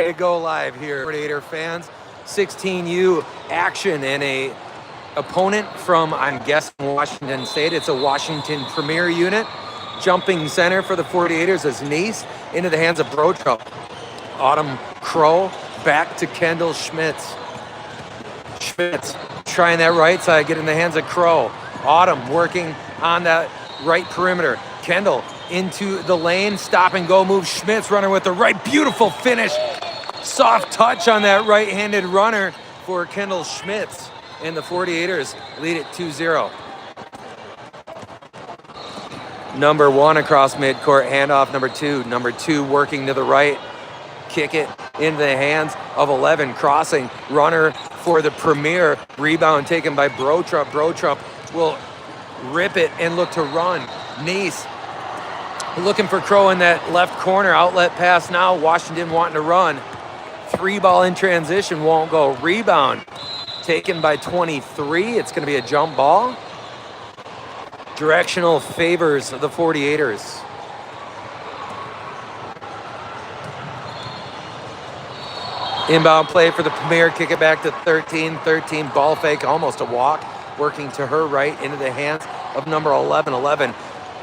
ready to go live here, Predator fans. 16U action and a opponent from, I'm guessing, Washington State. It's a Washington Premier unit. Jumping center for the 48ers is Nice into the hands of Brochup. Autumn Crow back to Kendall Schmitz. Schmitz trying that right side, get in the hands of Crow. Autumn working on that right perimeter. Kendall into the lane, stop and go move. Schmitz runner with the right, beautiful finish. Soft touch on that right-handed runner for Kendall Schmitz. And the 48ers lead it 2-0. Number one across midcourt, handoff number two. Number two working to the right. Kick it into the hands of 11, crossing runner for the Premier. Rebound taken by Brochup. Brochup will rip it and look to run. Nice looking for Crow in that left corner. Outlet pass now. Washington wanting to run. 3-ball in transition won't go. Rebound taken by 23. It's going to be a jump ball. Directional favors the 48ers. Inbound play for the Premier, kick it back to 13. 13, ball fake, almost a walk. Working to her right into the hands of number 11. 11,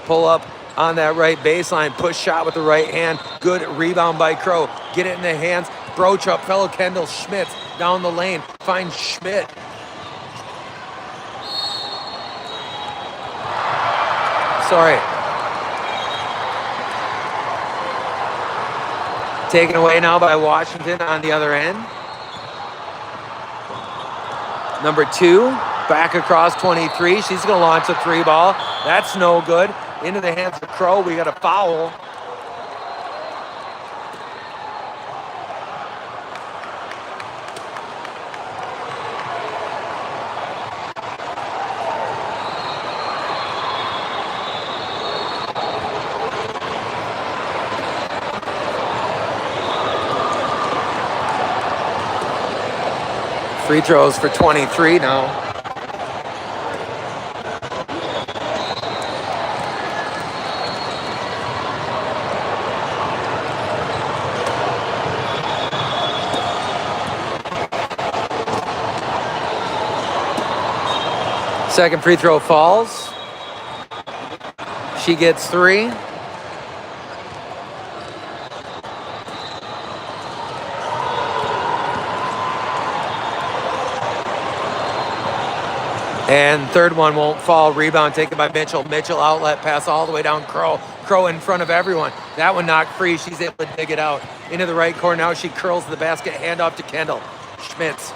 pull up on that right baseline, push shot with the right hand. Good rebound by Crow. Get it in the hands. Brochup, fellow Kendall Schmitz down the lane. Finds Schmidt. Sorry. Taken away now by Washington on the other end. Number two, back across 23. She's going to launch a 3-ball. That's no good. Into the hands of Crow. We got a foul. Free throws for 23 now. Second free throw falls. She gets 3. And third one won't fall. Rebound taken by Mitchell. Mitchell outlet pass all the way down Crow. Crow in front of everyone. That one knocked free. She's able to dig it out into the right corner. Now she curls the basket. Handoff to Kendall Schmitz.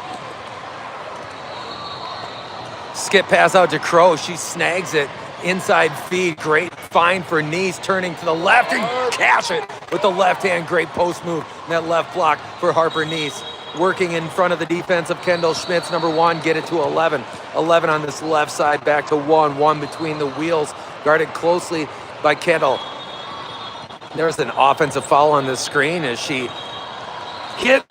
Skip pass out to Crow. She snags it. Inside feed. Great find for Nice. Turning to the left and cash it with the left hand. Great post move. And that left block for Harper Nice. Working in front of the defense of Kendall Schmitz, number one, get it to 11. 11 on this left side, back to 1. 1 between the wheels, guarded closely by Kendall. There's an offensive foul on the screen as she hit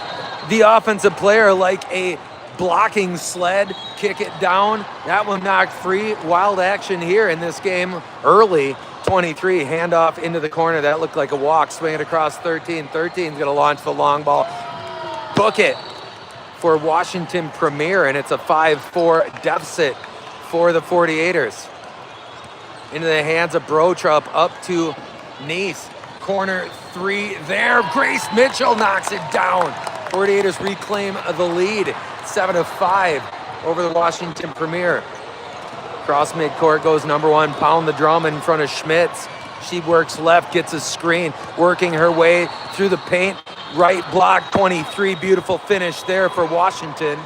the offensive player like a blocking sled, kick it down. That one knocked free. Wild action here in this game early. 23, handoff into the corner. That looked like a walk. Swing it across 13. 13's going to launch the long ball. Book it for Washington Premier, and it's a 5-4 deficit for the 48ers. Into the hands of Brochup, up to Nice. Corner 3 there. Grace Mitchell knocks it down. 48ers reclaim the lead. 7-5 over the Washington Premier. Cross midcourt goes number one. Pound the drum in front of Schmitz. She works left, gets a screen, working her way through the paint. Right block, 23, beautiful finish there for Washington.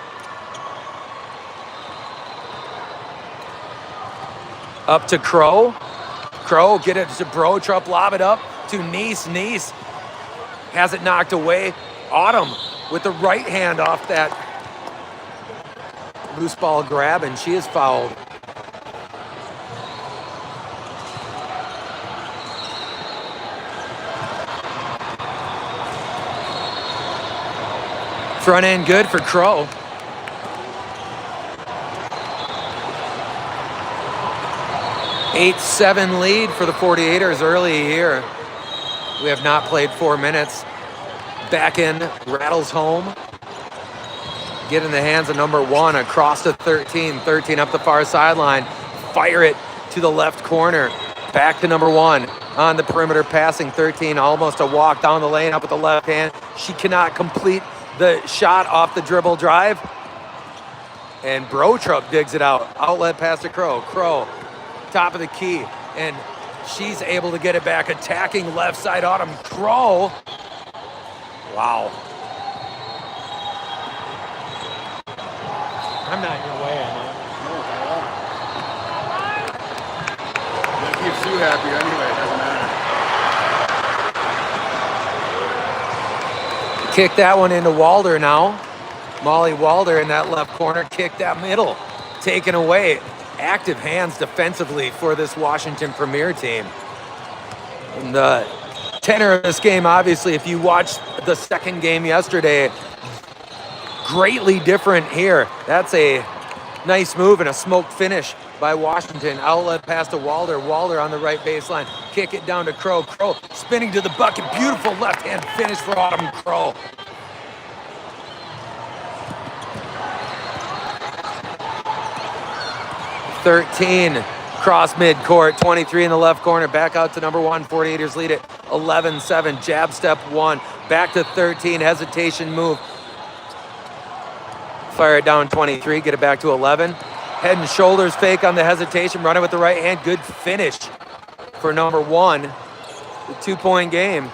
Up to Crow. Crow, get it to Brochup, lob it up to Nice. Nice has it knocked away. Autumn with the right hand off that loose ball grab, and she is fouled. Front end good for Crow. 8-7 lead for the 48ers early here. We have not played 4 minutes. Back in, rattles home. Get in the hands of number 1 across to 13. 13 up the far sideline. Fire it to the left corner. Back to number 1 on the perimeter passing. 13 almost a walk down the lane up with the left hand. She cannot complete the shot off the dribble drive. And Brotrup digs it out. Outlet pass to Crow. Crow, top of the key. And she's able to get it back. Attacking left side Autumn Crow. Wow. I'm not in your way on that. That keeps you happy anyway, it doesn't matter. Kick that one into Walder now. Molly Walder in that left corner. Kick that middle. Taken away. Active hands defensively for this Washington Premier team. And the tenor of this game, obviously, if you watched the second game yesterday, greatly different here. That's a nice move and a smoked finish by Washington. Outlet pass to Walder. Walder on the right baseline. Kick it down to Crow. Crow spinning to the bucket. Beautiful left-hand finish for Autumn Crow. "13 cross midcourt. 23 in the left corner. Back out to number 1. 48ers lead it 11-7. Jab step 1. Back to 13. Hesitation move. Fire it down 23, get it back to 11. Head and shoulders fake on the hesitation, running with the right hand. Good finish for number 1. The 2-point game.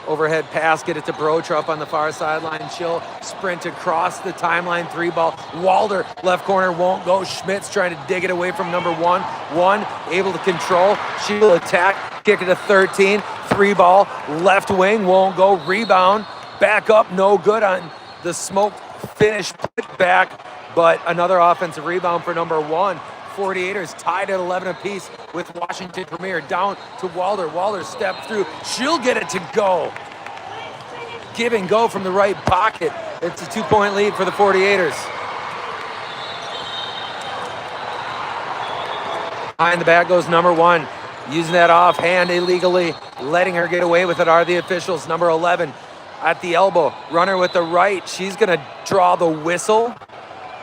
Overhead pass, get it to Brotrup on the far sideline. She'll sprint across the timeline, 3-ball. Walder, left corner, won't go. Schmitz trying to dig it away from number 1. 1, able to control. She'll attack, kick it to 13. 3-ball, left wing, won't go. Rebound, back up, no good on the smoke finish, put back, but another offensive rebound for number 1. 48ers tied at 11 apiece with Washington Premier. Down to Walder. Walder step through. She'll get it to go. Give and go from the right pocket. It's a 2-point lead for the 48ers. Behind the back goes number 1. Using that offhand illegally. Letting her get away with it are the officials. Number 11 at the elbow. Runner with the right. She's going to draw the whistle.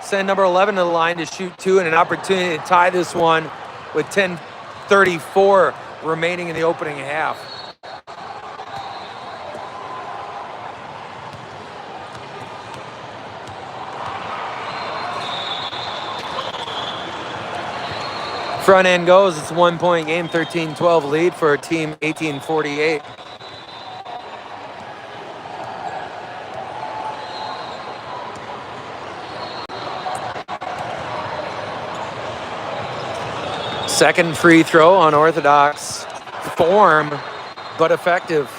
Send number 11 to the line to shoot 2 and an opportunity to tie this one with 10:34 remaining in the opening half. Front end goes. It's a 1-point game. 13-12 lead for team 1848. Second free throw, unorthodox form, but effective.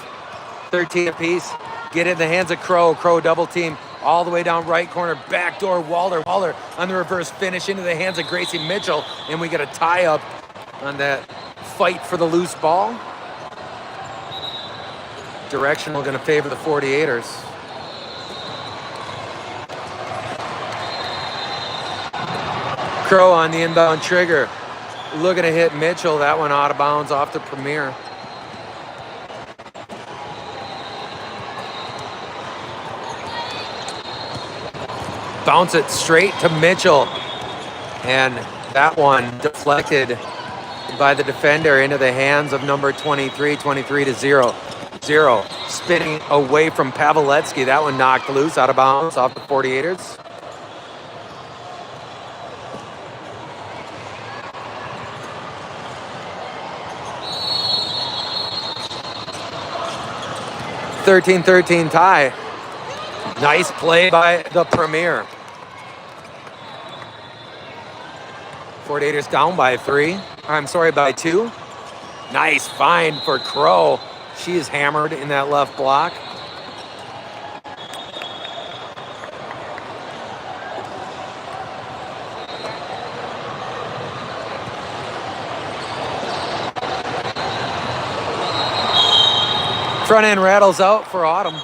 13 apiece. Get in the hands of Crow. Crow double team all the way down right corner. Backdoor Walder. Walder on the reverse finish into the hands of Gracie Mitchell. And we get a tie up on that fight for the loose ball. Directional going to favor the 48ers. Crow on the inbound trigger. Looking to hit Mitchell. That one out of bounds off the Premier. Bounce it straight to Mitchell. And that one deflected by the defender into the hands of number 23, 23-0. 0. Spinning away from Pavletsky. That one knocked loose out of bounds off the 48ers. (13-13) tie. Nice play by the Premier. 48ers down by 3. I'm sorry, by 2. Nice find for Crow. She is hammered in that left block. Front end rattles out for Autumn.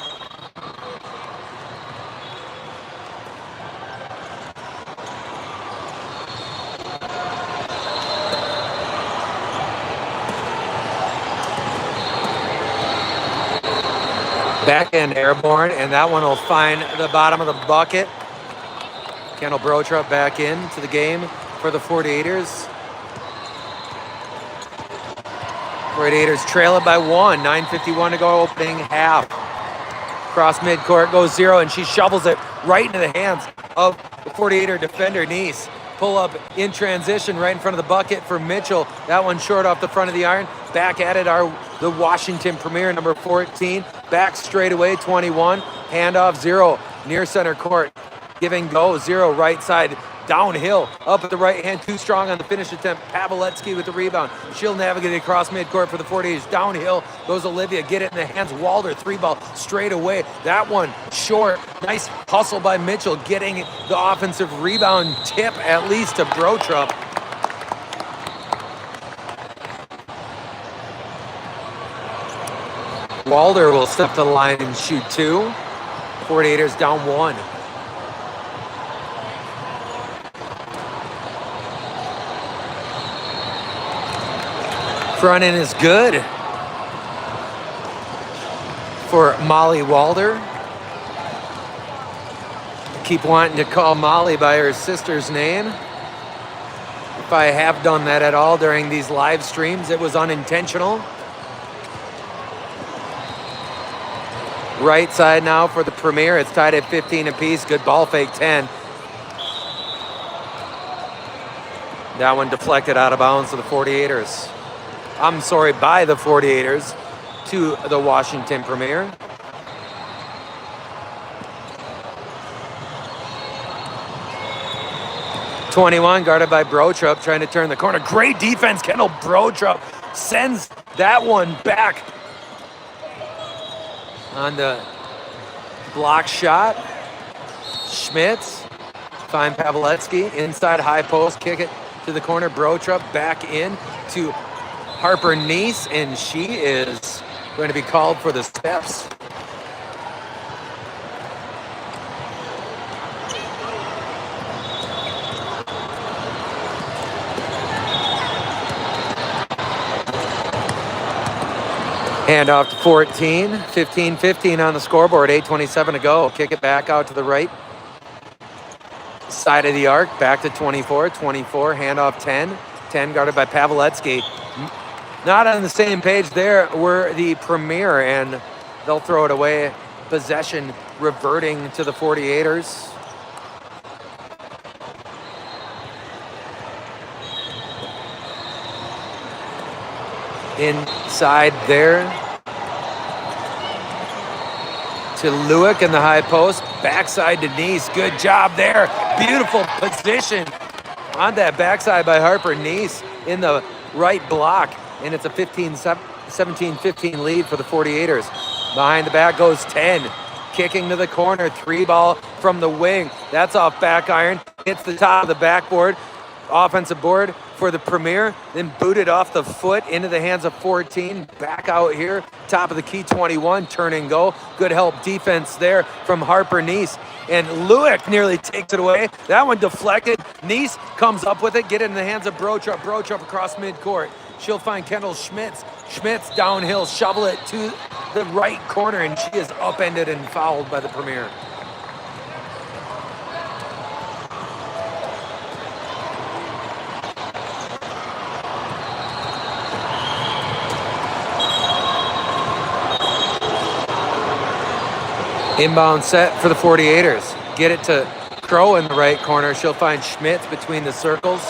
Backhand airborne, and that one will find the bottom of the bucket. Kendall Brotrup back into the game for the 48ers. 48ers trail it by 1. 9:51 to go, opening half. Cross midcourt goes 0, and she shovels it right into the hands of the 48er defender, Neese. Pull up in transition right in front of the bucket for Mitchell. That one short off the front of the iron. Back at it are the Washington Premier, number 14. Back straight away, 21. Handoff 0 near center court. Giving go 0 right side. Downhill up at the right hand, too strong on the finish attempt. Pavletsky with the rebound. She'll navigate across midcourt for the 48ers. Downhill goes Olivia. Get it in the hands. Walder, 3-ball straight away. That one short. Nice hustle by Mitchell, getting the offensive rebound tip at least to Brotrup. Walder will step to the line and shoot 2. 48ers down 1. Front end is good for Molly Walder. Keep wanting to call Molly by her sister's name. If I have done that at all during these live streams, it was unintentional. Right side now for the Premier. It's tied at 15 apiece. Good ball fake, 10. That one deflected out of bounds to the 48ers. I'm sorry, by the 48ers to the Washington Premier. .21 guarded by Brotrup, trying to turn the corner. Great defense, Kendall Brotrup sends that one back on the block shot. Schmitz, find Pavletsky, inside high post, kick it to the corner. Brotrup back in to Harper Neese, and she is going to be called for the steps. Hand off to 14, 15-15 on the scoreboard, 8:27 to go. Kick it back out to the right side of the arc, back to 24, hand off 10, 10 guarded by Pavletsky. Not on the same page there were the Premier, and they'll throw it away. Possession reverting to the 48ers. Inside there to Lewick in the high post. Backside to Neese. Good job there. Beautiful position on that backside by Harper Neese in the right block. And it's a 17-15 lead for the 48ers. Behind the back goes 10. Kicking to the corner. 3-ball from the wing. That's off back iron. Hits the top of the backboard. Offensive board for the Premier. Then booted off the foot into the hands of 14. Back out here. Top of the key, 21. Turn and go. Good help defense there from Harper Neese. And Lewick nearly takes it away. That one deflected. Neese comes up with it. Get it in the hands of Brotrup. Brotrup across midcourt. She'll find Kendall Schmitz. Schmitz downhill, shovel it to the right corner, and she is upended and fouled by the Premier. Inbound set for the 48ers. Get it to Crow in the right corner. She'll find Schmitz between the circles.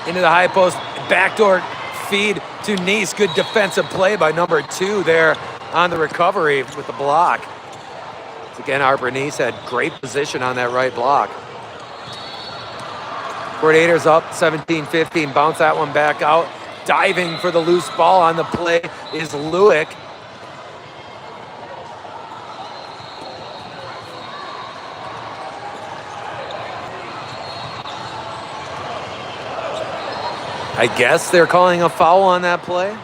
Into the high post, backdoor feed to Neese. Good defensive play by number 2 there on the recovery with the block. Again, Harper Neese had great position on that right block. 48ers up 17-15. Bounce that one back out. Diving for the loose ball on the play is Lewick. I guess they're calling a foul on that play.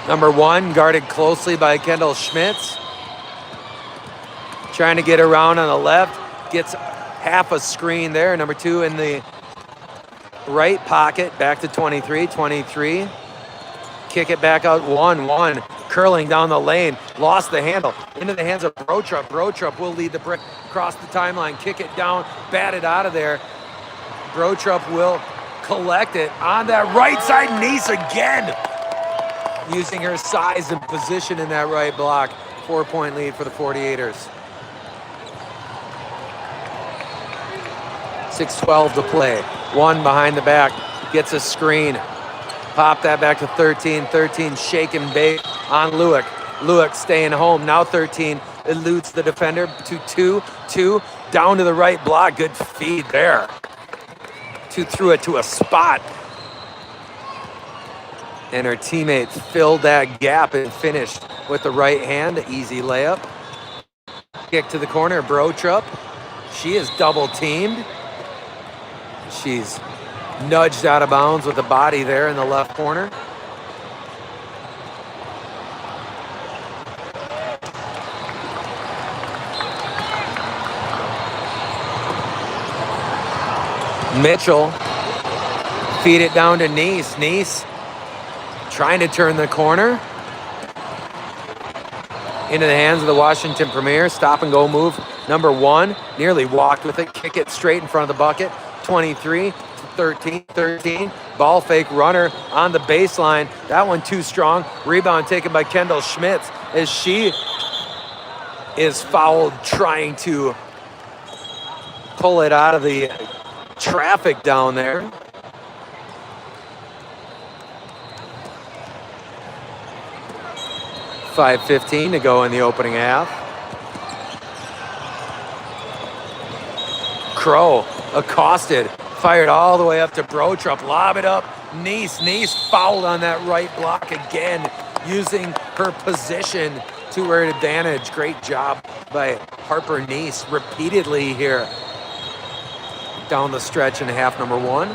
Number 1 guarded closely by Kendall Schmitz. Trying to get around on the left. Gets half a screen there. Number 2 in the right pocket. Back to 23. kick it back out 1-1. Curling down the lane, lost the handle, into the hands of Brotrup. Brotrup will lead the brick across the timeline, kick it down, bat it out of there. Brotrup will collect it on that right side. Nice again, using her size and position in that right block. 4-point lead for the 48ers. 6:12 to play. One behind the back, gets a screen. Pop that back to 13. 13 shake and bake on Lueck. Lueck staying home. Now 13 eludes the defender to 2. Down to the right block. Good feed there. 2 threw it to a spot. And her teammate filled that gap and finished with the right hand. Easy layup. Kick to the corner. Brotrup. She is double teamed. She's nudged out of bounds with the body there in the left corner. Mitchell, feed it down to Nice. Nice trying to turn the corner. Into the hands of the Washington Premier. Stop and go move. Number 1, nearly walked with it. Kick it straight in front of the bucket. 23 to 13. Ball fake runner on the baseline. That one too strong. Rebound taken by Kendall Schmitz as she is fouled trying to pull it out of the traffic down there. .5:15 to go in the opening half. Crow accosted, fired all the way up to Brotrup, lob it up. Nice fouled on that right block again, using her position to her advantage. Great job by Harper Nice repeatedly here down the stretch in half number 1.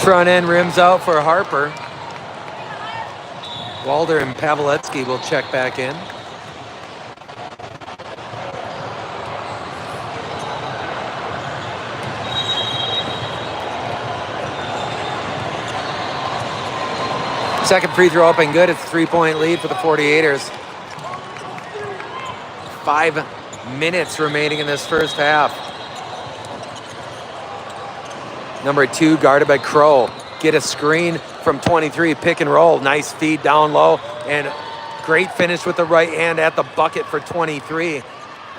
Front end rims out for Harper. Walder and Pavletsky will check back in. Second free throw up and good. It's a 3-point lead for the 48ers. 5 minutes remaining in this first half. Number 2 guarded by Crow. Get a screen from 23, pick and roll. Nice feed down low and great finish with the right hand at the bucket for 23.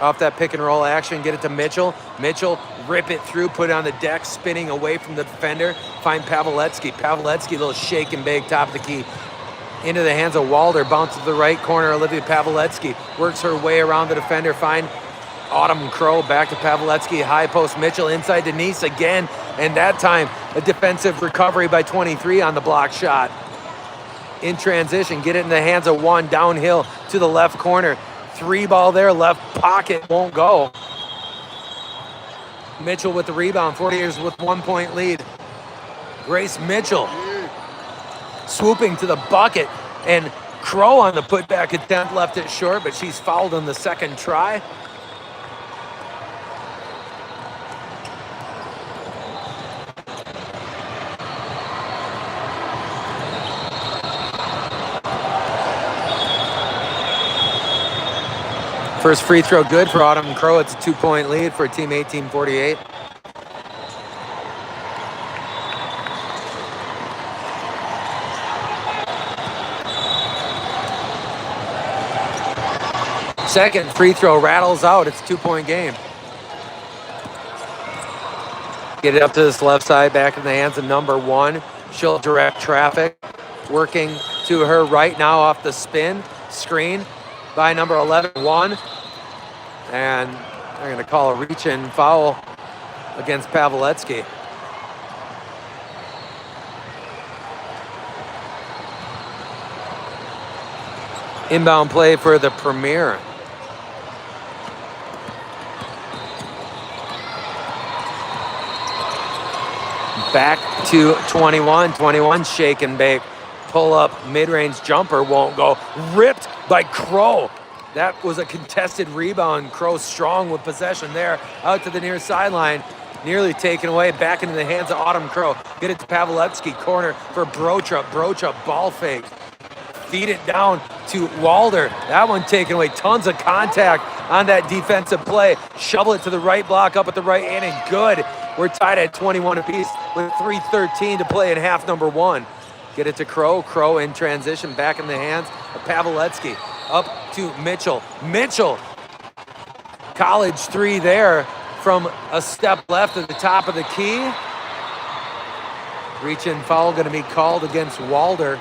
Off that pick and roll action, get it to Mitchell. Mitchell, rip it through, put it on the deck, spinning away from the defender. Find Pavletsky. Pavletsky, little shake and bake, top of the key. Into the hands of Walder, bounces to the right corner. Olivia Pavletsky works her way around the defender. Find Autumn Crow, back to Pavletsky, high post Mitchell, inside Denise again. And that time, a defensive recovery by 23 on the block shot. In transition, get it in the hands of 1, downhill to the left corner. 3 ball there, left pocket, won't go. Mitchell with the rebound, 48ers with 1-point lead. Grace Mitchell swooping to the bucket, and Crow on the putback attempt left it short, but she's fouled on the second try. First free throw good for Autumn Crow. It's a 2-point lead for Team 1848. Second free throw rattles out. It's a 2-point game. Get it up to this left side, back in the hands of number 1. She'll direct traffic. Working to her right now off the spin. Screen by number 11, 1. And they're going to call a reach-in foul against Pavletsky. Inbound play for the Premier. Back to 21. 21 shake and bake. Pull up mid-range jumper won't go. Ripped by Crow. That was a contested rebound. Crow strong with possession there. Out to the near sideline. Nearly taken away. Back into the hands of Autumn Crow. Get it to Pavletsky. Corner for Brochup. Brochup ball fake. Feed it down to Walder. That one taken away. Tons of contact on that defensive play. Shovel it to the right block up at the right end and good. We're tied at 21 apiece with 3:13 to play in half number one. Get it to Crow. Crow in transition. Back in the hands of Pavletsky. Up to Mitchell. Mitchell. College three there from a step left at the top of the key. Reach-in foul going to be called against Walder.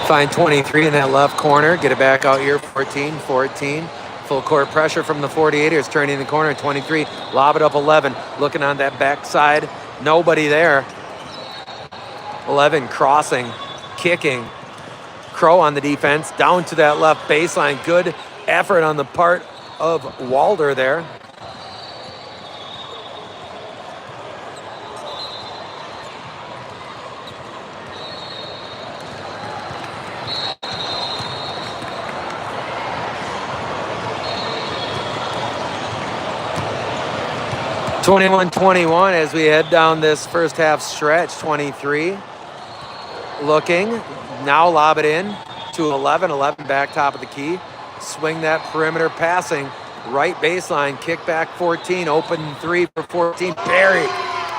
Find 23 in that left corner. Get it back out here. 14. Full court pressure from the 48ers. Turning the corner. 23. Lob it up 11. Looking on that backside. Nobody there. 11 crossing. Kicking. Crow on the defense. Down to that left baseline. Good effort on the part of Walder there. (21-21) as we head down this first half stretch. 23 looking, now lob it in to 11 back top of the key. Swing that perimeter passing, right baseline, kick back 14, open three for 14, buried.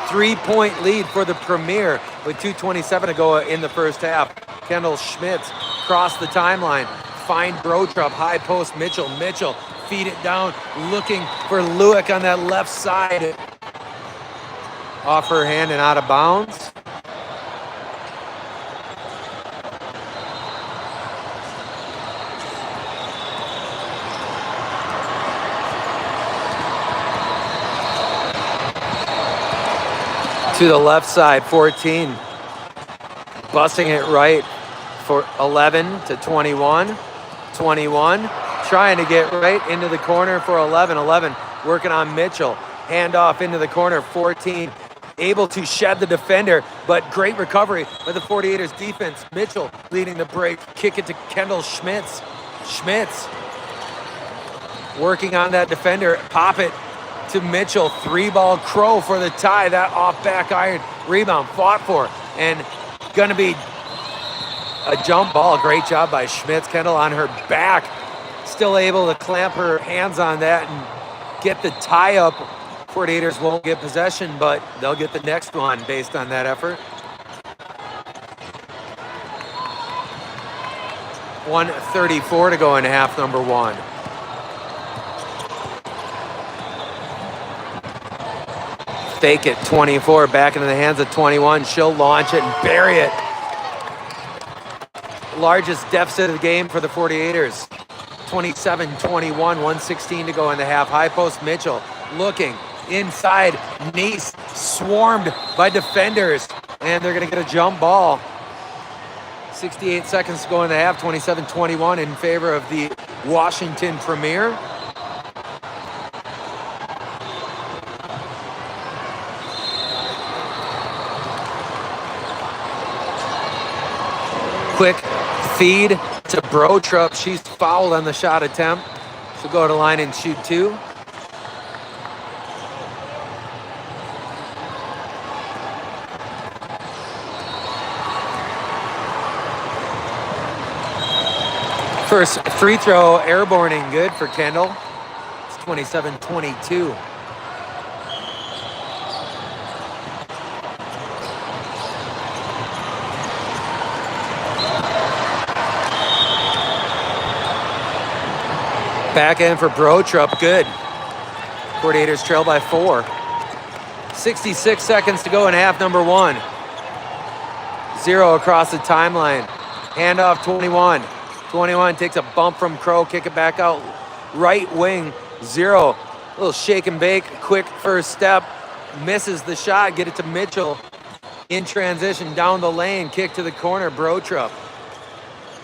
3-point lead for the Premier with 2:27 to go in the first half. Kendall Schmitz cross the timeline, find Brochup, high post Mitchell. Feed it down, looking for Lewick on that left side. Off her hand and out of bounds. To the left side, 14. Busting it right for 11 to 21. 21. Trying to get right into the corner for 11. 11 working on Mitchell. Handoff into the corner. 14 able to shed the defender, but great recovery by the 48ers defense. Mitchell leading the break. Kick it to Kendall Schmitz. Schmitz working on that defender. Pop it to Mitchell. 3-ball Crow for the tie. That off back iron rebound fought for and gonna be a jump ball. Great job by Schmitz. Kendall on her back. Still able to clamp her hands on that and get the tie up. 48ers won't get possession, but they'll get the next one based on that effort. 1:34 to go in half number one. Fake it, 24, back into the hands of 21. She'll launch it and bury it. Largest deficit of the game for the 48ers. 27-21, 1:16 to go in the half. High post Mitchell looking inside. Nice swarmed by defenders, and they're going to get a jump ball. 68 seconds to go in the half. 27-21 in favor of the Washington Premier. Quick feed to Brochup. She's fouled on the shot attempt. She'll go to the line and shoot two. First free throw airborning good for Kendall. It's 27-22. Back end for Brochup, good. 48ers trail by 4. 66 seconds to go in half number one. 0 across the timeline. Handoff 21. 21 takes a bump from Crow, kick it back out. Right wing, 0. Little shake and bake, quick first step. Misses the shot, get it to Mitchell. In transition, down the lane, kick to the corner, Brochup.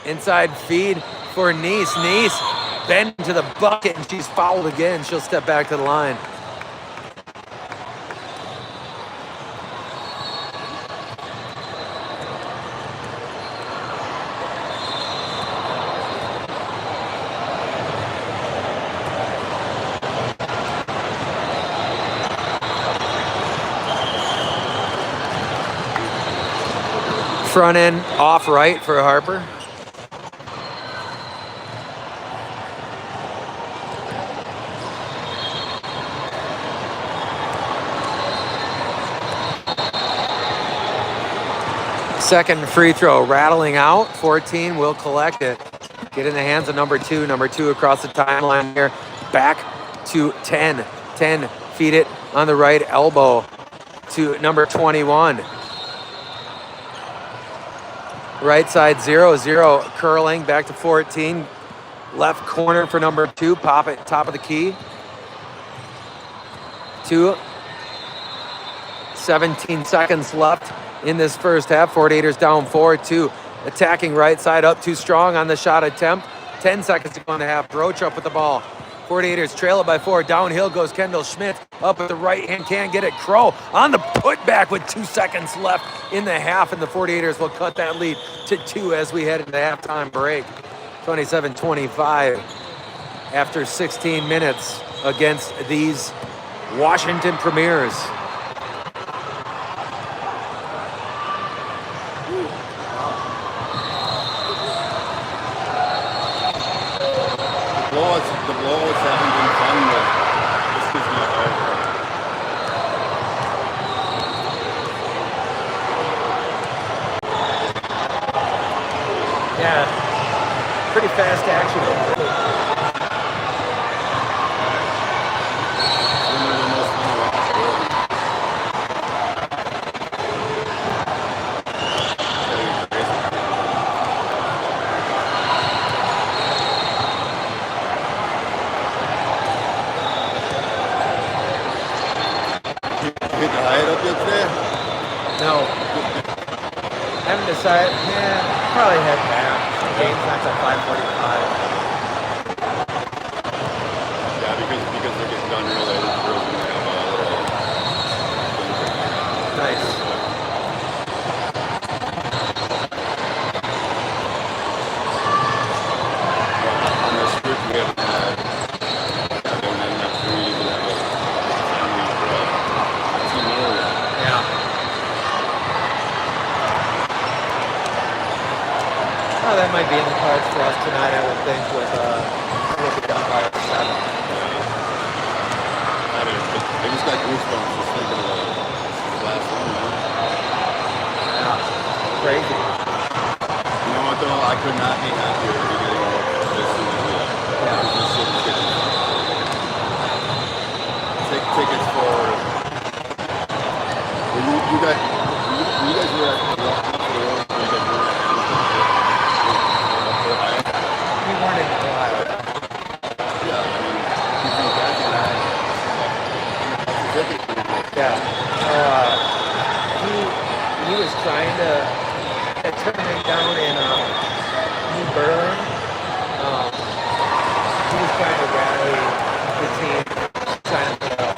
Inside feed for Nice. Nice bend to the bucket, and she's fouled again. She'll step back to the line. Front end off right for Harper. Second free throw rattling out. 14 will collect it. Get in the hands of number 2. Number 2 across the timeline here. Back to 10. 10 feed it on the right elbow to number 21. Right side 0-0 curling back to 14. Left corner for number 2. Pop it top of the key. 17 seconds left in this first half. 48ers down 4-2. Attacking right side up too strong on the shot attempt. 10 seconds to go in the half. Brochup with the ball. 48ers trail it by 4. Downhill goes Kendall Schmidt. Up at the right hand, can't get it. Crow on the putback with 2 seconds left in the half, and the 48ers will cut that lead to 2 as we head into the halftime break. 27-25 after 16 minutes against these Washington Premiers. The blows haven't been fun, but this is not over. Yeah, pretty fast action. No. Haven't decided. Yeah, probably head back. Game's not till 5:45. Yeah, because they're getting done early. The girls are gonna have a little. Nice. On the script, we haven't had. They don't have enough to even have a team early. Yeah. Oh, that might be in the cards for us tonight, I would think, with it done by 7. I just got goosebumps just thinking about it. The last one, man. Yeah. Crazy. You know what though? I could not be happier to be getting this season. Yeah. This shit is getting take tickets for. Well, you guys were at the road. We weren't in Ohio. Yeah, I mean, you think that's Yeah. He was trying to turn it down in New Berlin. He was trying to rally the team, trying to put out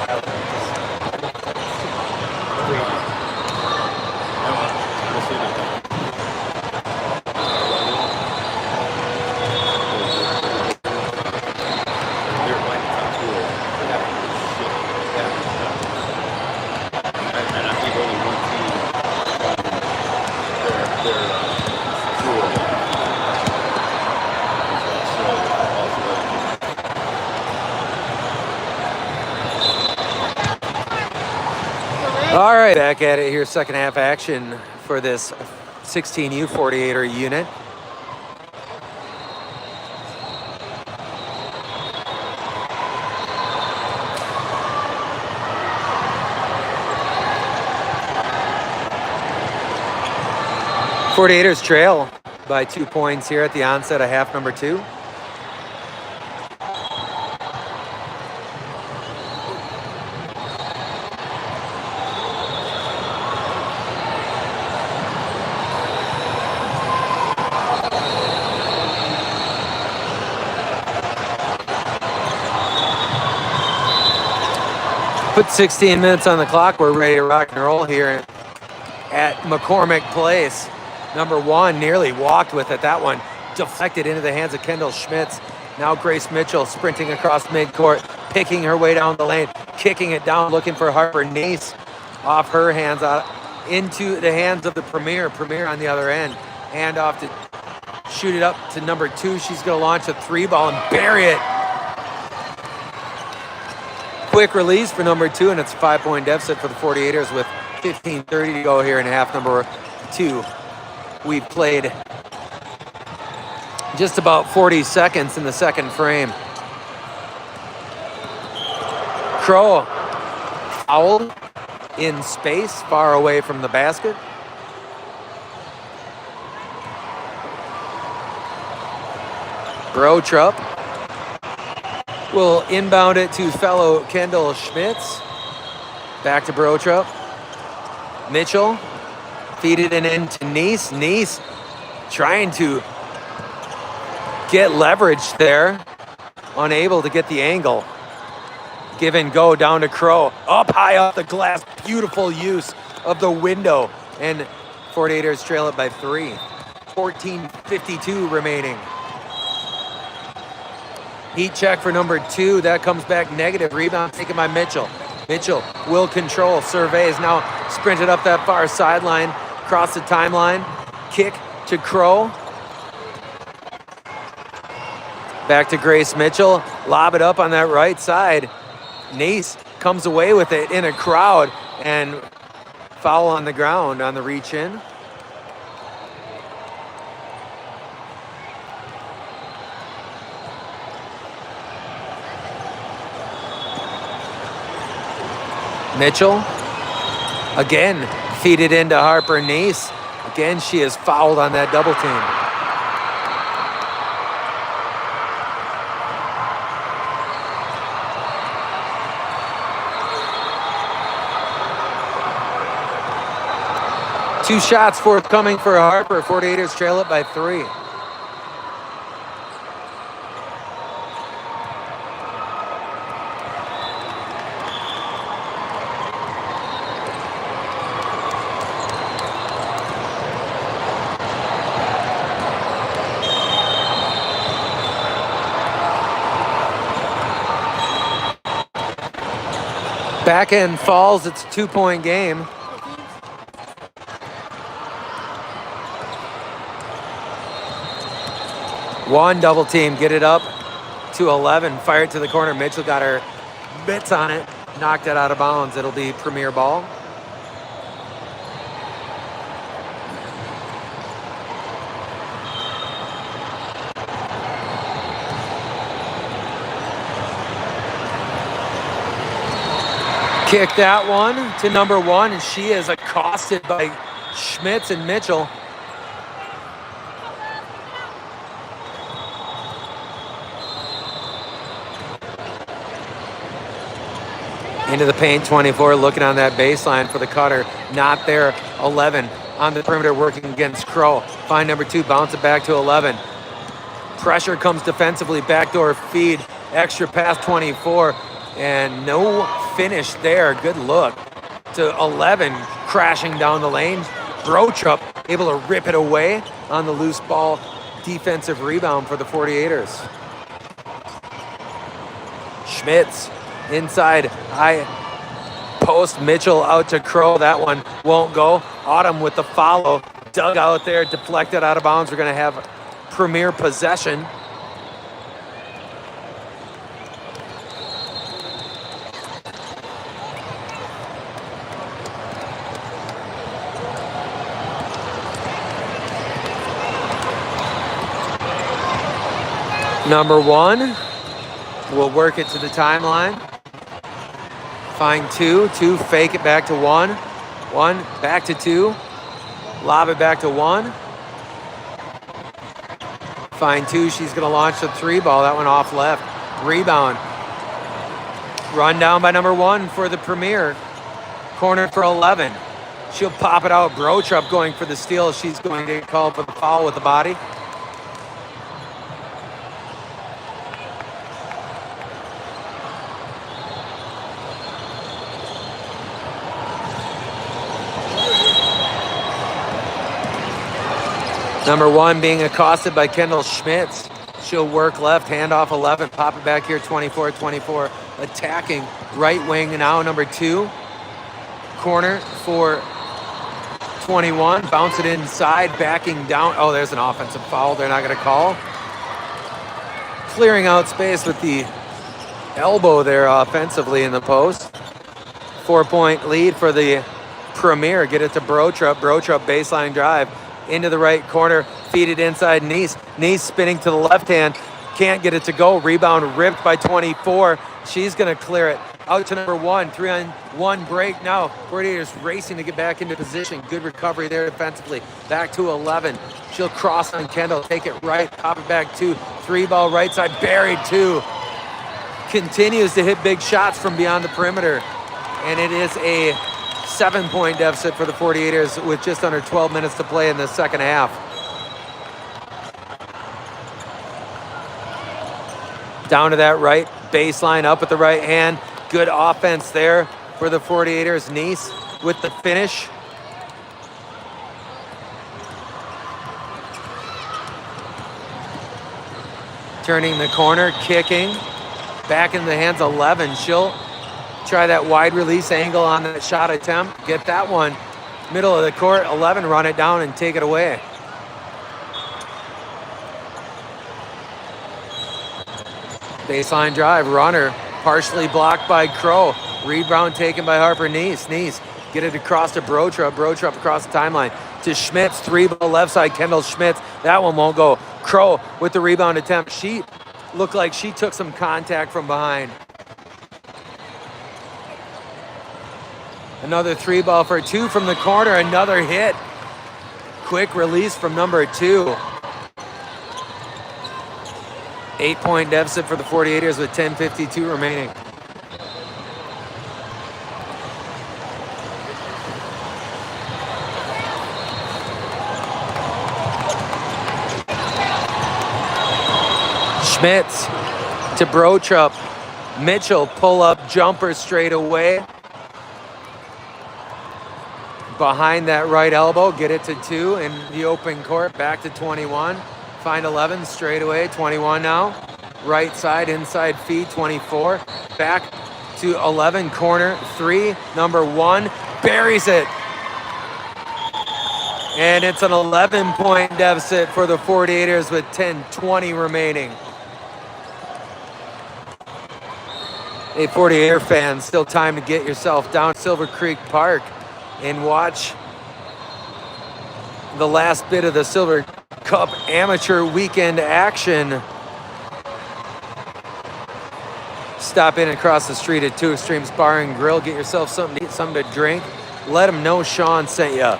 All right, back at it here, second half action for this 16U 48er unit. '48ers trail by 2 points here at the onset of half number 2. Put 16 minutes on the clock. We're ready to rock and roll here at McCormick Place. Number 1 nearly walked with it. That one deflected into the hands of Kendall Schmitz. Now Grace Mitchell sprinting across midcourt, picking her way down the lane, kicking it down, looking for Harper Nace off her hands out into the hands of the Premier. Premier on the other end. Hand off to shoot it up to number 2. She's going to launch a 3-ball and bury it. Quick release for number 2, and it's a 5-point deficit for the 48ers with 15:30 to go here in half number 2. We've played just about 40 seconds in the second frame. Crow fouled in space, far away from the basket. Brotrup will inbound it to fellow Kendall Schmitz. Back to Brotrup. Mitchell feed it into Nice. Nice trying to get leverage there. Unable to get the angle. Give and go down to Crow. Up high off the glass. Beautiful use of the window. And 48ers trail it by 3. 14:52 remaining. Heat check for number 2. That comes back negative. Rebound taken by Mitchell. Mitchell will control. Surveys now sprinted up that far sideline. Across the timeline. Kick to Crow. Back to Grace Mitchell. Lob it up on that right side. Nace comes away with it in a crowd. And foul on the ground on the reach in. Mitchell, again, feed it into Harper Nace. Again, she is fouled on that double team. Two shots forthcoming for Harper. 48ers trail it by 3. Back end falls, it's a 2-point game. One double team, get it up to 11, fire it to the corner. Mitchell got her mitts on it, knocked it out of bounds. It'll be Premier ball. Kick that one to number 1, and she is accosted by Schmitz and Mitchell. Into the paint, 24, looking on that baseline for the cutter. Not there, 11 on the perimeter working against Crow. Find number 2, bounce it back to 11. Pressure comes defensively, backdoor feed, extra pass 24, and no finish there. Good look to 11, crashing down the lane. Brotrup able to rip it away on the loose ball defensive rebound for the 48ers. Schmitz inside, high post. Mitchell out to Crow. That one won't go. Autumn with the follow. Dug out there, deflected out of bounds. We're going to have Premier possession. Number 1 will work it to the timeline. Find 2, fake it back to 1, back to 2, lob it back to 1. Find 2, she's going to launch the 3-ball, that one off left. Rebound. Run down by number 1 for the Premier. Corner for 11. She'll pop it out. Brotrup going for the steal. She's going to get called for the foul with the body. Number 1 being accosted by Kendall Schmitz. She'll work left, hand off 11, pop it back here, 24-24. Attacking right wing now, number 2. Corner for 21, bounce it inside, backing down. Oh, there's an offensive foul they're not gonna call. Clearing out space with the elbow there offensively in the post. 4-point lead for the Premier. Get it to Brotrup. Brotrup baseline drive into the right corner. Feed it inside Nice. Nice spinning to the left hand. Can't get it to go. Rebound ripped by 24. She's going to clear it. Out to number 1. 3-on-1 break now. 48ers racing to get back into position. Good recovery there defensively. Back to 11. She'll cross on Kendall. Take it right. Pop it back to 3-ball right side. Buried 2. Continues to hit big shots from beyond the perimeter. And it is a 7-point deficit for the 48ers with just under 12 minutes to play in the second half. Down to that right baseline, up with the right hand. Good offense there for the 48ers. Nice with the finish. Turning the corner, kicking. Back in the hands of 11. She'll try that wide release angle on that shot attempt. Get that one. Middle of the court, 11, run it down and take it away. Baseline drive, runner, partially blocked by Crow. Rebound taken by Harper Nice. Nice, get it across to Brotrup. Brotrup across the timeline to Schmitz. 3-ball left side, Kendall Schmitz. That one won't go. Crow with the rebound attempt. She looked like she took some contact from behind. Another 3-ball for 2 from the corner. Another hit. Quick release from number 2. 8-point deficit for the 48ers with 10:52 remaining. Schmitz to Brotrup. Mitchell pull up jumper straight away. Behind that right elbow, get it to 2 in the open court, back to 21. Find 11 straight away, 21 now. Right side, inside feed, 24. Back to 11, corner 3, number 1, buries it. And it's an 11-point deficit for the 48ers with 10:20 remaining. Hey, 48er fans, still time to get yourself down Silver Creek Park and watch the last bit of the Silver Cup amateur weekend action. Stop in across the street at Two Extremes Bar and Grill. Get yourself something to eat, something to drink. Let them know Sean sent you.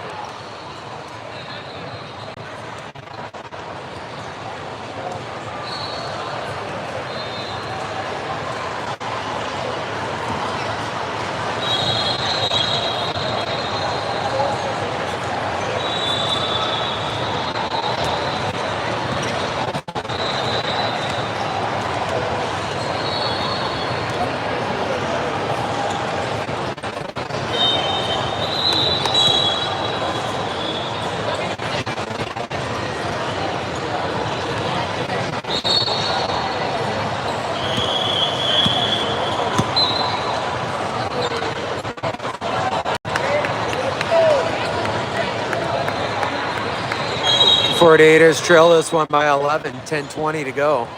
Gators trail this one by 11, 10:20 to go.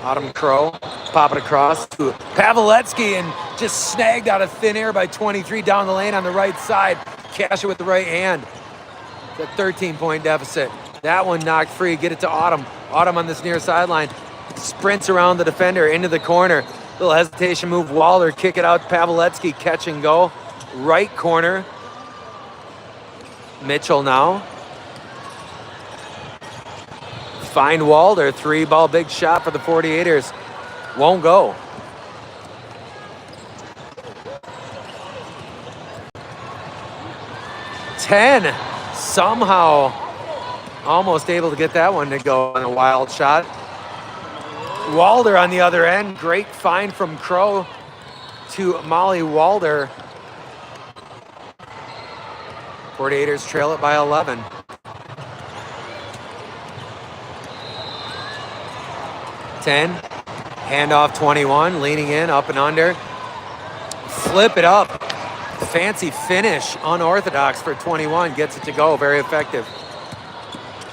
Autumn Crow, pop it across to Pavletsky and just snagged out of thin air by 23 down the lane on the right side. Cash it with the right hand. The 13-point deficit. That one knocked free. Get it to Autumn. Autumn on this near sideline. Sprints around the defender into the corner. Little hesitation move. Waller kick it out. Pavletsky catch and go. Right corner. Mitchell now. Find Walder, 3-ball big shot for the 48ers. Won't go. Ten, somehow almost able to get that one to go on a wild shot. Walder on the other end, great find from Crow to Molly Walder. 48ers trail it by 11. 10, handoff 21, leaning in, up and under. Flip it up. Fancy finish, unorthodox for 21, gets it to go, very effective.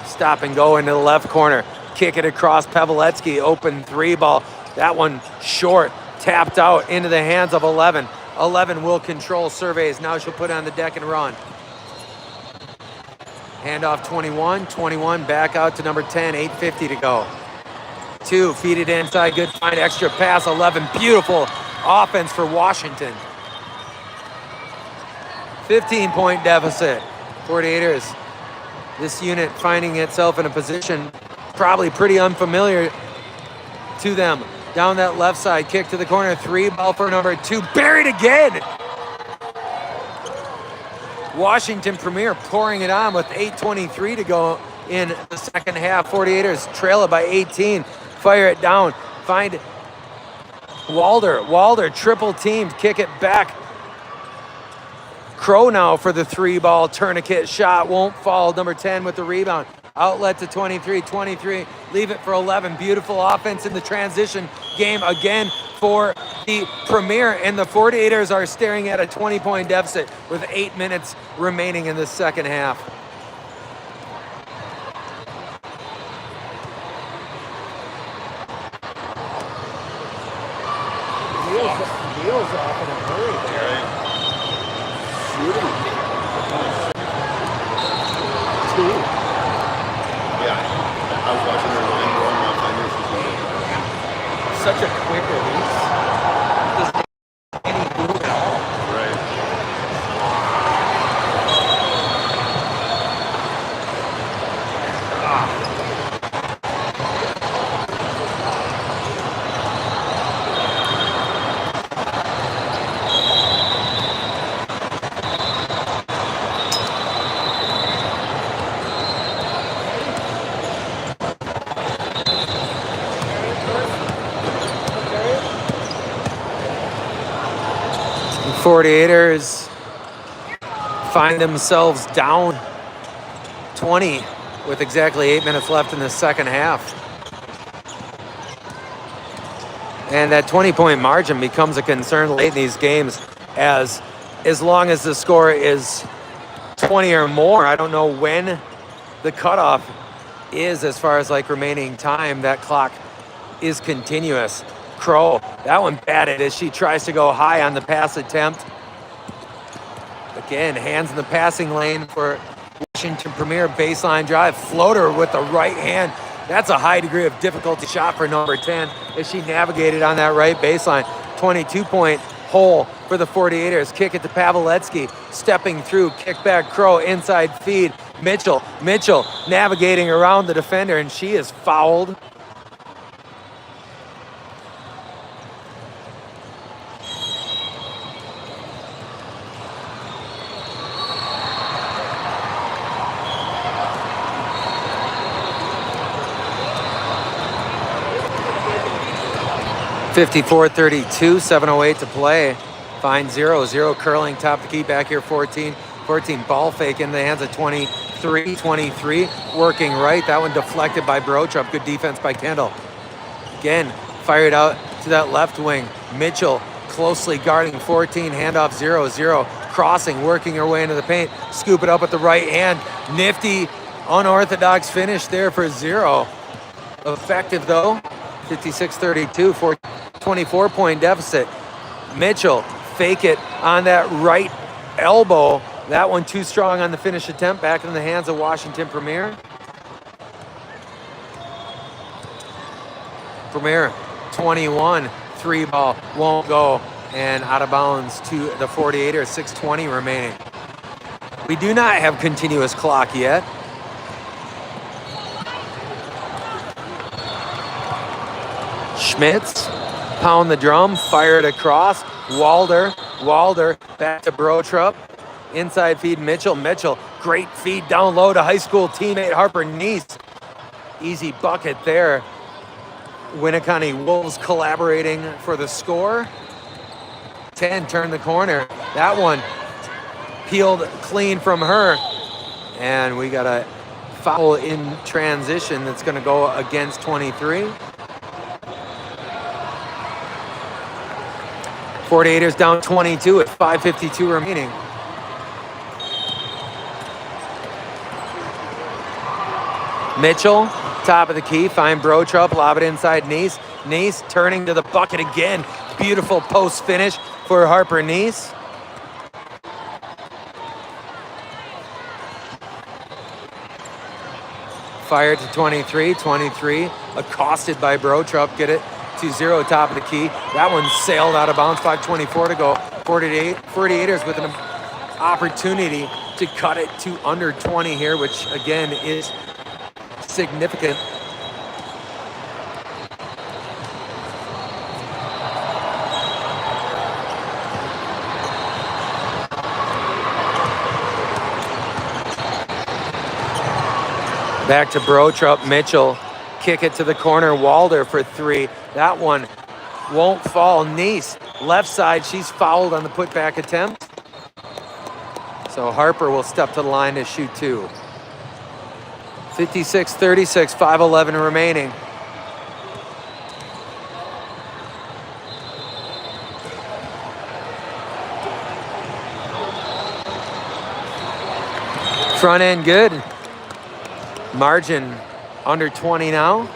Stop and go into the left corner. Kick it across Paveletsky, open 3 ball. That one short, tapped out into the hands of 11. 11 will control surveys. Now she'll put it on the deck and run. Handoff 21, 21 back out to number 10, 8:50 to go. 2, feed it inside, good find, extra pass, 11, beautiful offense for Washington. 15-point deficit, 48ers. This unit finding itself in a position probably pretty unfamiliar to them. Down that left side, kick to the corner, 3 ball for number 2, buried again. Washington Premier pouring it on with 8:23 to go in the second half. 48ers trail it by 18, fire it down, find Walder triple teamed, kick it back. Crow now for the 3 ball tourniquet shot, won't fall. Number 10 with the rebound. Outlet to 23, 23, leave it for 11. Beautiful offense in the transition game again for the Premier, and the 48ers are staring at a 20-point deficit with 8 minutes remaining in the second half. Wheels off in a hurry there. Shooting. 2. Yeah, I was watching her line warm up. I knew she was Such a quick release. Doesn't take any move at all. right. The 48ers find themselves down 20 with exactly 8 minutes left in the second half. And that 20-point margin becomes a concern late in these games, as long as the score is 20 or more. I don't know when the cutoff is as far as like remaining time. That clock is continuous. Crow, that one batted as she tries to go high on the pass attempt. Again, hands in the passing lane for Washington Premier, baseline drive, floater with the right hand. That's a high degree of difficulty shot for number 10 as she navigated on that right baseline. 22-point hole for the 48ers. Kick it to Paveletsky, stepping through, kick back Crow, inside feed. Mitchell navigating around the defender, and she is fouled. .54-32, 7:08 to play. Fine 0-0 curling, top the key back here, 14 ball fake in the hands of 23, working right. That one deflected by Brochup. Good defense by Kendall. Again, fired out to that left wing. Mitchell closely guarding 14, handoff 0-0. Crossing, working her way into the paint. Scoop it up with the right hand. Nifty, unorthodox finish there for 0. Effective though, 56-32 for 24-point deficit. Mitchell, fake it on that right elbow. That one too strong on the finish attempt. Back in the hands of Washington Premier. Premier, 21, 3 ball, won't go. And out of bounds to the 48ers, 6:20 remaining. We do not have continuous clock yet. Schmitz, pound the drum, fire it across. Walder, back to Brotrup. Inside feed Mitchell, great feed down low to high school teammate Harper Neese. Easy bucket there. Winneconne Wolves collaborating for the score. 10, turn the corner. That one peeled clean from her. And we got a foul in transition that's gonna go against 23. 48ers down 22 with 5:52 remaining. Mitchell, top of the key, find Brotrup, lob it inside Neese. Neese turning to the bucket again. Beautiful post finish for Harper Neese. Fired to 23, 23, accosted by Brotrup, get it 2-0, top of the key. That one sailed out of bounds, 5:24 to go. 48ers with an opportunity to cut it to under 20 here, which again is significant. Back to Brotrup, Mitchell, kick it to the corner, Walder for 3. That one won't fall. Neese, left side, she's fouled on the putback attempt. So Harper will step to the line to shoot 2. 56-36, 5:11 remaining. Front end good. Margin under 20 now.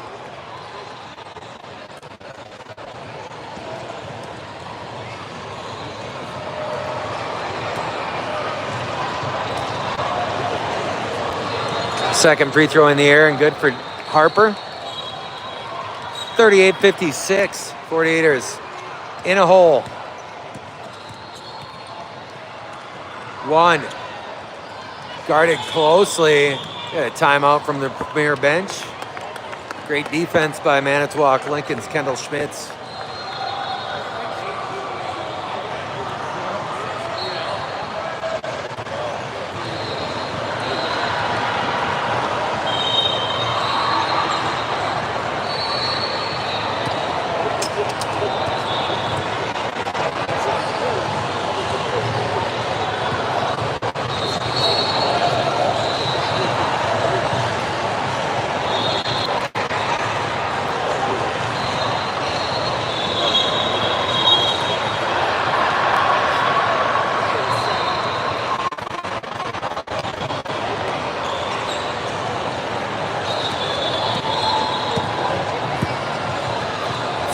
Second free throw in the air and good for Harper. 38-56, 48ers in a hole. 1, guarded closely. Got a timeout from the Premier bench. Great defense by Manitowoc Lincoln's Kendall Schmitz.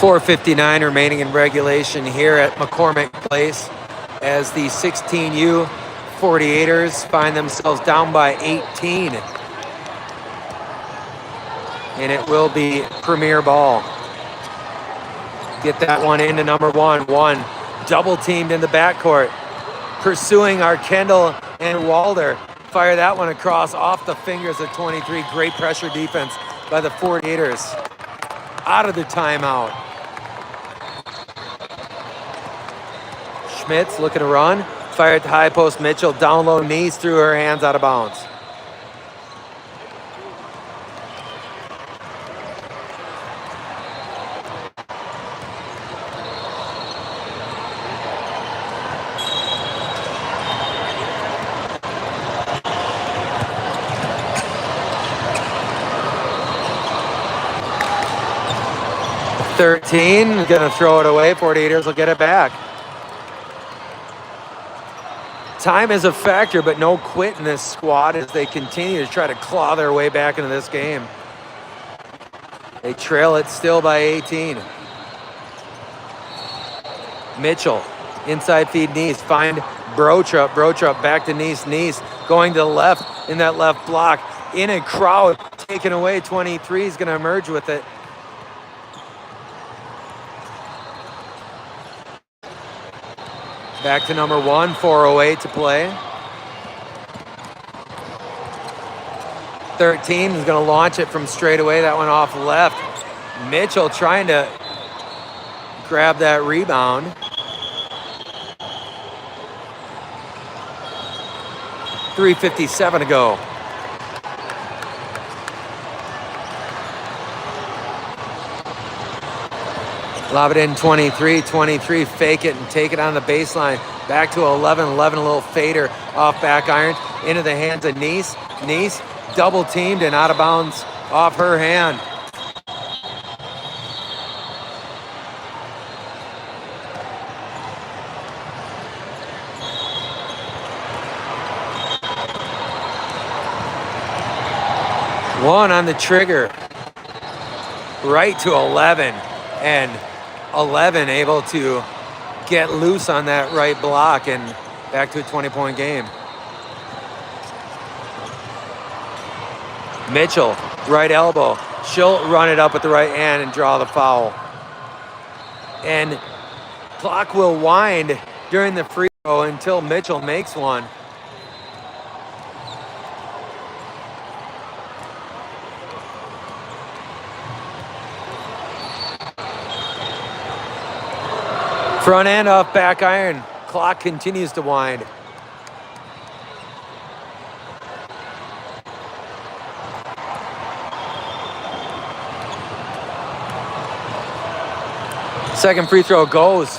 .459 remaining in regulation here at McCormick Place as the 16U 48ers find themselves down by 18. And it will be Premier ball. Get that one into number 1. 1 double teamed in the backcourt. Pursuing our Kendall and Walder. Fire that one across off the fingers of 23. Great pressure defense by the 48ers. Out of the timeout. Schmitz looking to run. Fire at the high post. Mitchell down low, knees through her hands, out of bounds. .13, gonna throw it away. 48ers will get it back. Time is a factor, but no quit in this squad as they continue to try to claw their way back into this game. They trail it still by 18. Mitchell, inside feed Neese, find Brotrup. Brotrup back to Neese. Neese going to the left in that left block. In a crowd, taken away. 23 is gonna emerge with it. Back to number 1, 4:08 to play. 13 is going to launch it from straight away. That one off left. Mitchell trying to grab that rebound. .357 to go. Lob it in 23, fake it and take it on the baseline. Back to 11, a little fader off back iron. Into the hands of Neese. Neese double teamed and out of bounds off her hand. One on the trigger, right to 11, and 11 able to get loose on that right block and back to a 20-point game. Mitchell, right elbow. She'll run it up with the right hand and draw the foul. And clock will wind during the free throw until Mitchell makes one. Front end off back iron. Clock continues to wind. Second free throw goes.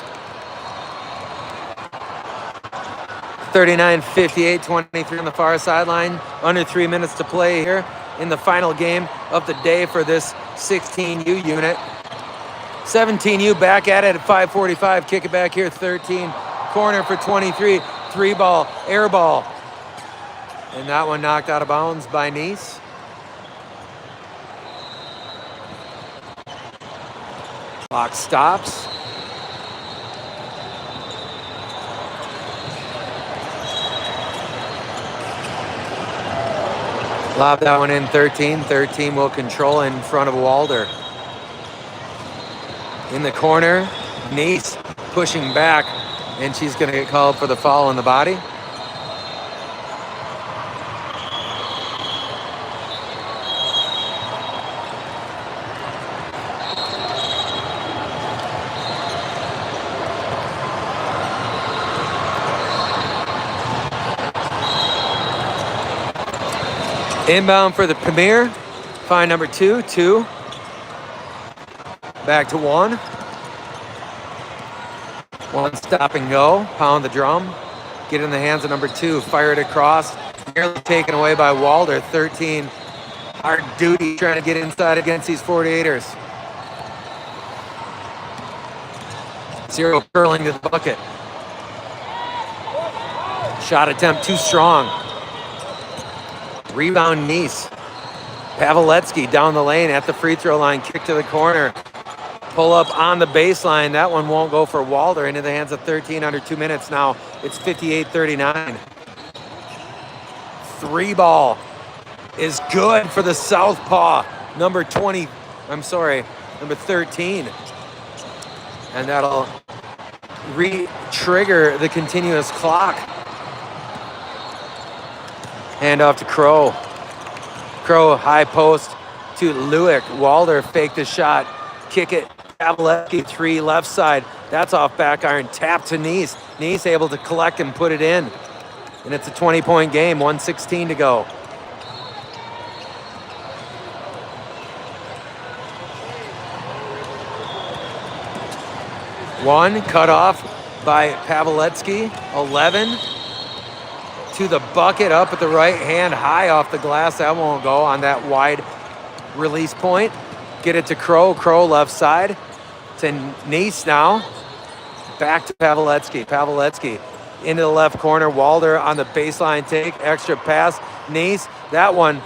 39-58, 23 on the far sideline. Under 3 minutes to play here in the final game of the day for this 16U unit. 17U back at it at 5:45. Kick it back here, 13. Corner for 23. 3-ball, air ball. And that one knocked out of bounds by Nease. Clock stops. Lob that one in 13. 13 will control in front of Walder. In the corner, Nease pushing back, and she's going to get called for the foul on the body. Inbound for the Premier. Fine number 2, 2. Back to 1. 1 stop and go. Pound the drum. Get in the hands of number 2. Fire it across. Nearly taken away by Walder. 13. Hard duty trying to get inside against these 48ers. 0 curling to the bucket. Shot attempt too strong. Rebound Nease. Pavletsky down the lane at the free throw line. Kick to the corner. Pull up on the baseline. That one won't go for Walder. Into the hands of 13 under 2 minutes now. It's 58-39. 3-ball is good for the southpaw. Number 13. And that'll re-trigger the continuous clock. Hand off to Crow. Crow high post to Lewick. Walder faked the shot. Kick it. Pavletsky 3 left side. That's off back iron. Tap to Nease. Nease able to collect and put it in. And it's a 20-point game. 1:16 to go. One cut off by Pavletsky. 11. To the bucket, up at the right hand, high off the glass. That won't go on that wide release point. Get it to Crow. Crow left side to Nease now. Back to Pavletsky. Pavletsky into the left corner. Walder on the baseline take. Extra pass. Nease. That one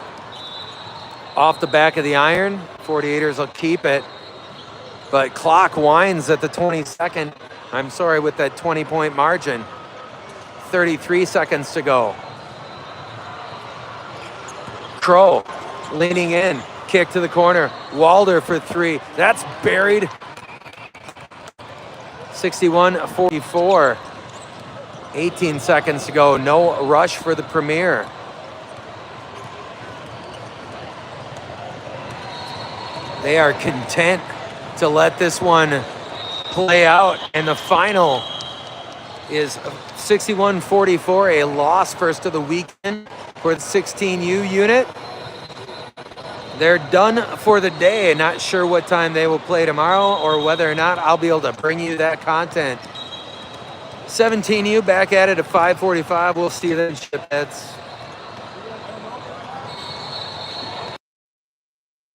off the back of the iron. 48ers will keep it. But clock winds at the 22nd. With that 20-point margin. 33 seconds to go. Crow leaning in. Kick to the corner. Walder for 3. That's buried. 61-44. 18 seconds to go. No rush for the Premier. They are content to let this one play out. And the final is 61-44, a loss first of the weekend for the 16U unit. They're done for the day. Not sure what time they will play tomorrow or whether or not I'll be able to bring you that content. 17U back at it at 5:45. We'll see you then, shipheads.